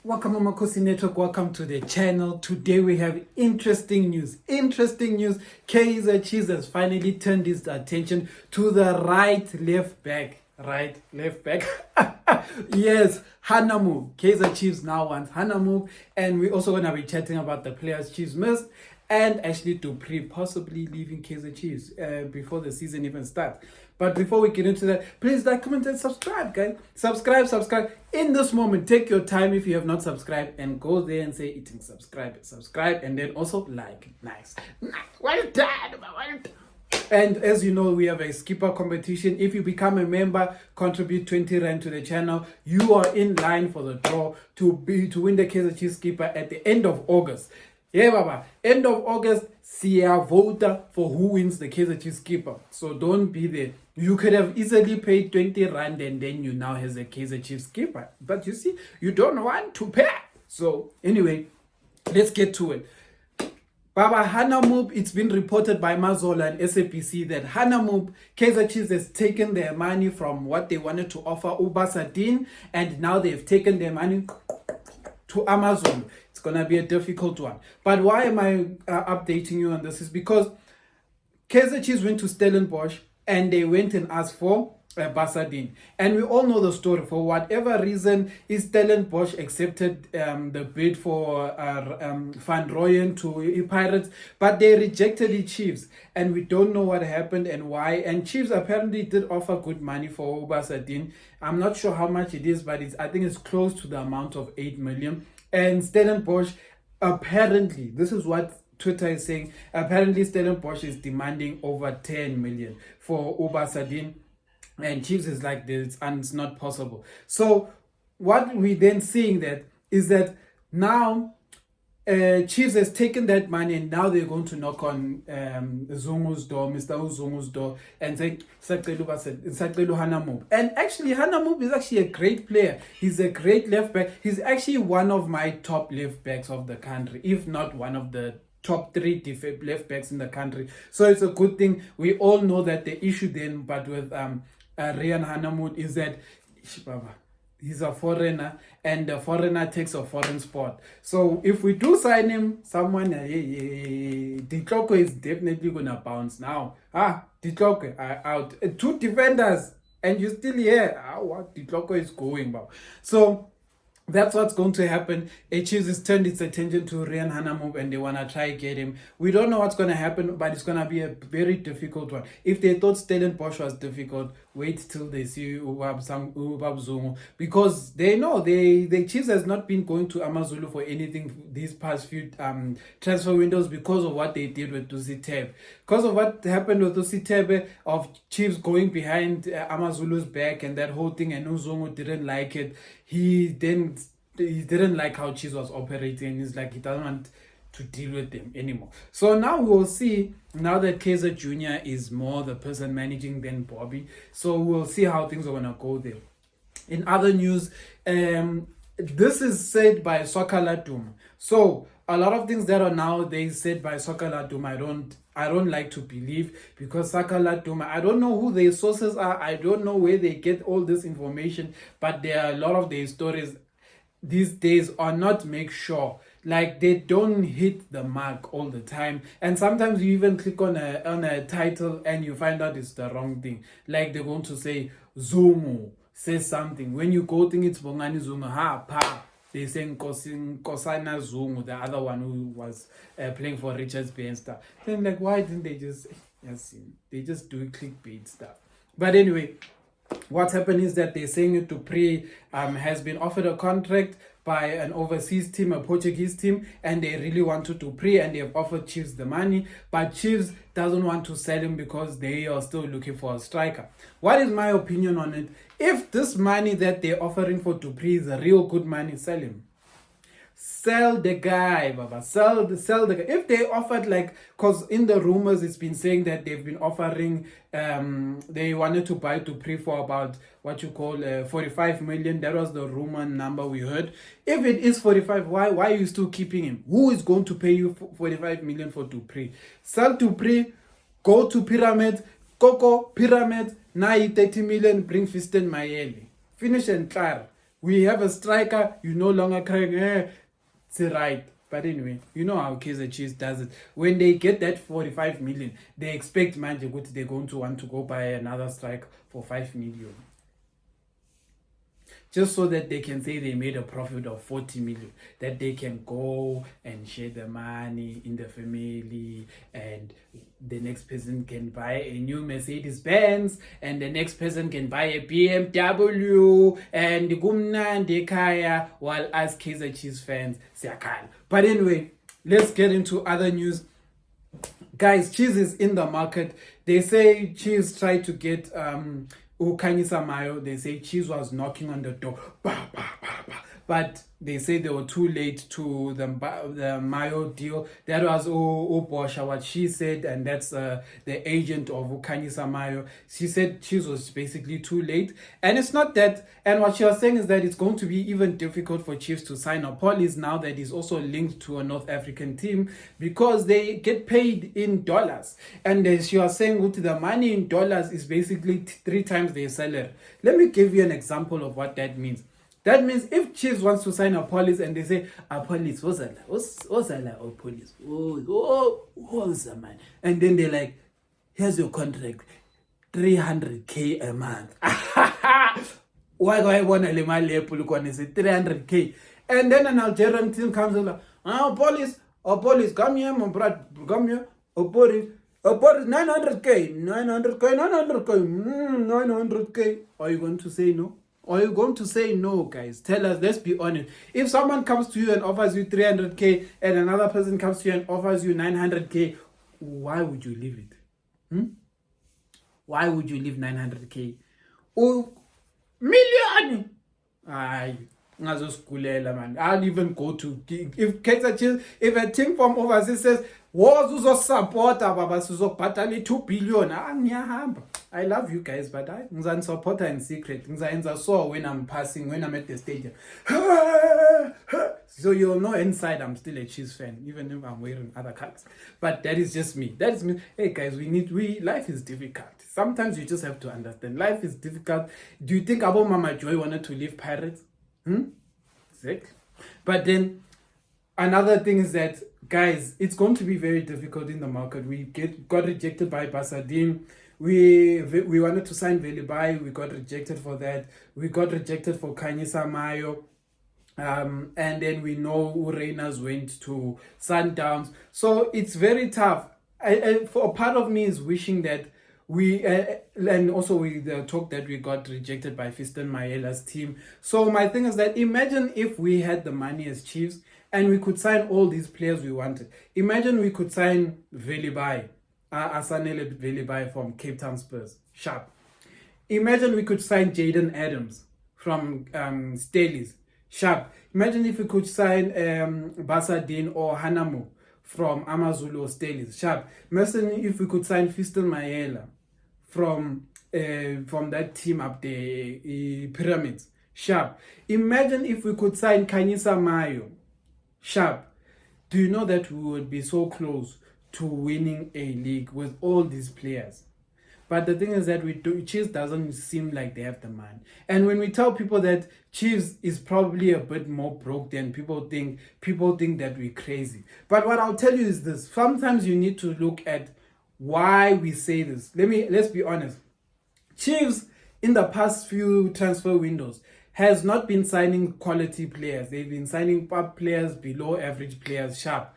Welcome Amakhosi Network, welcome to the channel. Today we have interesting news. Kaizer Chiefs has finally turned his attention to the left back. Yes, Hanamub. Kaizer Chiefs now wants Hanamub, and we're also going to be chatting about the players Chiefs missed, and actually Dube possibly leaving Kaizer Chiefs before the season even starts. But before we get into that, please like, comment, and subscribe, guys. Subscribe. In this moment, take your time if you have not subscribed and go there and say, eating subscribe, and then also like. Nice. Well done. And as you know, we have a skipper competition. If you become a member, contribute 20 Rand to the channel, you are in line for the draw to win the Kaizer Chiefs skipper at the end of August. Yeah, Baba. End of August, vote for who wins the Kaizer Chiefs skipper. So don't be there. You could have easily paid 20 Rand and then you now has a Kaizer Chiefs skipper. But you see, you don't want to pay. So anyway, let's get to it. Baba Hanamub, it's been reported by Mazola and SAPC that Hanamub, Kaizer Chiefs has taken their money from what they wanted to offer Ubasadin, and now they've taken their money to Amazon. It's going to be a difficult one. But why am I updating you on this? Is because Kaizer Chiefs went to Stellenbosch and they went and asked for Basadin. And we all know the story. For whatever reason, Stellenbosch accepted the bid for Van Rooyen to Pirates, but they rejected the Chiefs. And we don't know what happened and why. And Chiefs apparently did offer good money for Basadin. I'm not sure how much it is, but I think it's close to the amount of 8 million. And Stellenbosch, apparently, this is what Twitter is saying, apparently Stellenbosch is demanding over 10 million for Ubasadin, and Chiefs is like this, and it's not possible. So what we then seeing that is that now Chiefs has taken that money, and now they're going to knock on Zungu's door, Mr. Zungu's door, and say, Sakelu Hanamub. And actually, Hanamub is actually a great player. He's a great left back. He's actually one of my top left backs of the country, if not one of the top 3 left backs in the country. So it's a good thing. We all know that the issue then, but with Riaan Hanamub, is that he's a foreigner, and the foreigner takes a foreign spot. So if we do sign him, someone, Ditloko is definitely going to bounce now. Ditloko out. 2 defenders, and you're still here. What Ditloko is going about. So that's what's going to happen. Chiefs has turned its attention to Riaan Hanamub and they want to try get him. We don't know what's going to happen, but it's going to be a very difficult one. If they thought Stellenbosch was difficult, wait till they see Ubab Zungu, because they know the Chiefs has not been going to Amazulu for anything these past few transfer windows because of what they did with Dusitebe. Because of what happened with Dusitebe, of Chiefs going behind Amazulu's back and that whole thing, and Uzungu didn't like it. He didn't like how Chiefs was operating. He's like, he doesn't want to deal with them anymore. So now we will see, now that Kaizer Jr. is more the person managing than Bobby. So we'll see how things are going to go there. In other news, this is said by Swakala Duma. So a lot of things that are nowadays said by Swakala Duma, I don't like to believe, because Swakala Duma, I don't know who their sources are. I don't know where they get all this information, but there are a lot of their stories these days are not make sure. Like, they don't hit the mark all the time, and sometimes you even click on a title and you find out it's the wrong thing. Like, they're going to say Zungu says something, when you go think it's Bongani Zungu, they say Kosana Zungu, the other one who was playing for Richards Bay and stuff. Then like, why didn't they just do clickbait stuff? But anyway, what happened is that they're saying Dube has been offered a contract by an overseas team, a Portuguese team, and they really wanted Dube, and they have offered Chiefs the money, but Chiefs doesn't want to sell him because they are still looking for a striker. What is my opinion on it? If this money that they're offering for Dube is a real good money, sell him. Sell the guy, Baba. Sell the guy. If they offered, like, because in the rumors it's been saying that they've been offering, they wanted to buy Dube for about 45 million. That was the rumor number we heard. If it is 45, why are you still keeping him? Who is going to pay you 45 million for Dube? Sell Dube, go to Pyramid, Coco Pyramid, now 30 million, bring Fiston Mayele. Finish and clear. We have a striker, you no longer crying, it's right. But anyway, you know how Kaizer Chiefs does it. When they get that 45 million, they expect Manje Guti they're going to want to go buy another striker for 5 million. Just so that they can say they made a profit of 40 million, that they can go and share the money in the family, and the next person can buy a new Mercedes Benz, and the next person can buy a BMW, and Gumnandi Kaya, while us Kaizer Chiefs fans, siyakhala. But anyway, let's get into other news. Guys, Chiefs is in the market. They say Chiefs tried to get Khanyisa Mayo. They say Chiefs was knocking on the door, bah, bah, bah, bah. But they say they were too late to the Mayo deal. That was Bosha, what she said, and that's the agent of Khanyisa Mayo. She said Chiefs was basically too late. And it's not that, and what she was saying is that it's going to be even difficult for Chiefs to sign a police now that he's also linked to a North African team, because they get paid in dollars. And she was saying the money in dollars is basically 3 times their salary. Let me give you an example of what that means. That means if Chiefs wants to sign a police and they say, a police, what's police? What's the man? And then they're like, here's your contract, 300K a month. Why do I want to let my lepul say 300K? And then an Algerian team comes and like, police, come here, my brother, come here, police, 900K, 900K. Are you going to say no? Or are you going to say no, guys? Tell us, let's be honest. If someone comes to you and offers you 300K and another person comes to you and offers you 900K, why would you leave it? Why would you leave 900K? Oh, million! Aye. I'll even go to, if Kaizer Chiefs, if a team from overseas says, was support baba 2 billion, I love you guys, but I support in secret. I saw when I'm passing, when I'm at the stadium. So you'll know inside I'm still a Chiefs fan, even if I'm wearing other colors. But that is just me. That is me. Hey guys, life is difficult. Sometimes you just have to understand. Life is difficult. Do you think Abo Mama Joy wanted to leave Pirates? Exactly. But then another thing is that, guys, it's going to be very difficult in the market. We got rejected by Basadin. We wanted to sign Velibai. We got rejected for that. We got rejected for Khanyisa Mayo. And then we know Ureinas went to Sundowns. So it's very tough. For a part of me is wishing that and also the talk that we got rejected by Fiston Mayela's team. So my thing is that imagine if we had the money as Chiefs and we could sign all these players we wanted. Imagine we could sign Velibai, Asanele Velibai from Cape Town Spurs, sharp. Imagine we could sign Jaden Adams from Stelis, sharp. Imagine if we could sign Basadin or Hanamub from Amazulu or Stelis, sharp. Imagine if we could sign Fiston Mayela from that team up there, Pyramids, sharp. Imagine if we could sign Khanyisa Mayo, sharp. Do you know that we would be so close to winning a league with all these players? But the thing is that Chiefs doesn't seem like they have the money. And when we tell people that Chiefs is probably a bit more broke than people think that we're crazy. But what I'll tell you is this. Sometimes you need to look at why we say this. Let's be honest. Chiefs in the past few transfer windows has not been signing quality players. They've been signing players, below average players, sharp.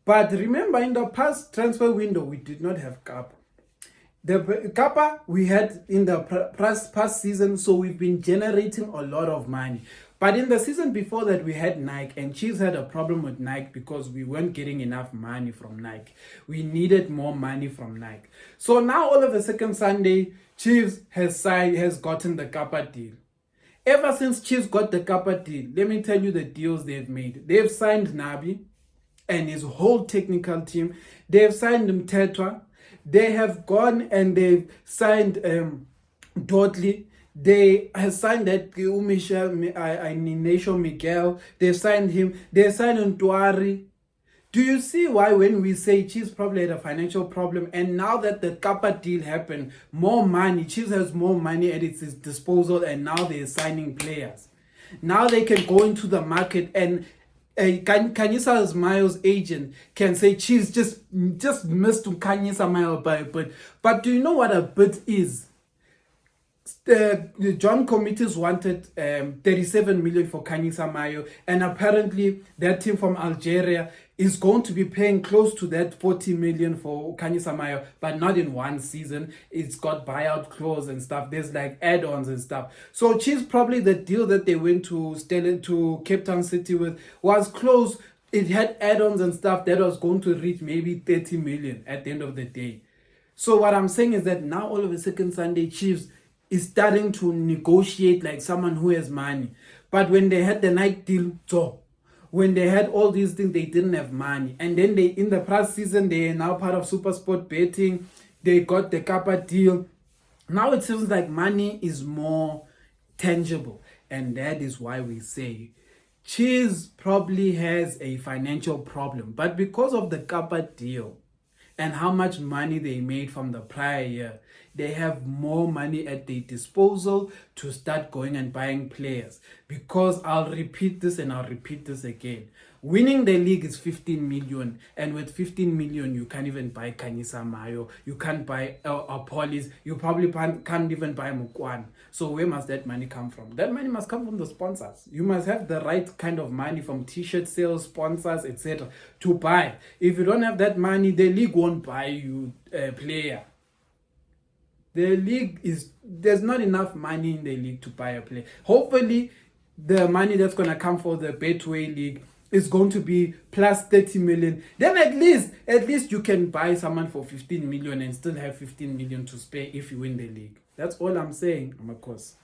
But remember, in the past transfer window, we did not have Kappa. The Kappa we had in the past season, so we've been generating a lot of money. But in the season before that, we had Nike, and Chiefs had a problem with Nike because we weren't getting enough money from Nike. We needed more money from Nike. So now all of a second Sunday, Chiefs has gotten the Kappa deal. Ever since Chiefs got the Kappa deal, let me tell you the deals they've made. They've signed Nabi and his whole technical team. They've signed Mtetwa. They have gone and they've signed Dudley. They have signed that Nation Miguel. They've signed him. They signed Ntuari. Do you see why when we say Chiefs probably had a financial problem, and now that the Kappa deal happened, more money, Chiefs has more money at its disposal, and now they're signing players. Now they can go into the market and Kanyisa Mayo's agent can say Chiefs just missed Kanyisa Mayo by a bit. But do you know what a bit is? The John committees wanted 37 million for Kanyisa Mayo, and apparently that team from Algeria is going to be paying close to that 40 million for Kanyisa Mayo, but not in one season. It's got buyout clause and stuff. There's like add-ons and stuff. So Chiefs, probably the deal that they went to Cape Town City with was close. It had add-ons and stuff that was going to reach maybe 30 million at the end of the day. So what I'm saying is that now all of a second Sunday Chiefs is starting to negotiate like someone who has money. But when they had the Nike deal, so when they had all these things, they didn't have money. And then they, in the past season, they are now part of Super Sport betting. They got the Kappa deal. Now it seems like money is more tangible. And that is why we say Chiefs probably has a financial problem. But because of the Kappa deal and how much money they made from the prior year, they have more money at their disposal to start going and buying players. Because I'll repeat this and I'll repeat this again. Winning the league is 15 million, and with 15 million, you can't even buy Kanyisa Mayo, you can't buy Polis, you probably can't even buy Mukwan. So where must that money come from? That money must come from the sponsors. You must have the right kind of money from t-shirt sales, sponsors, etc. to buy. If you don't have that money, the league won't buy you a player. The league there's not enough money in the league to buy a player. Hopefully, the money that's going to come for the Betway League is going to be plus 30 million. Then at least you can buy someone for 15 million and still have 15 million to spare if you win the league. That's all I'm saying, Amakhosi.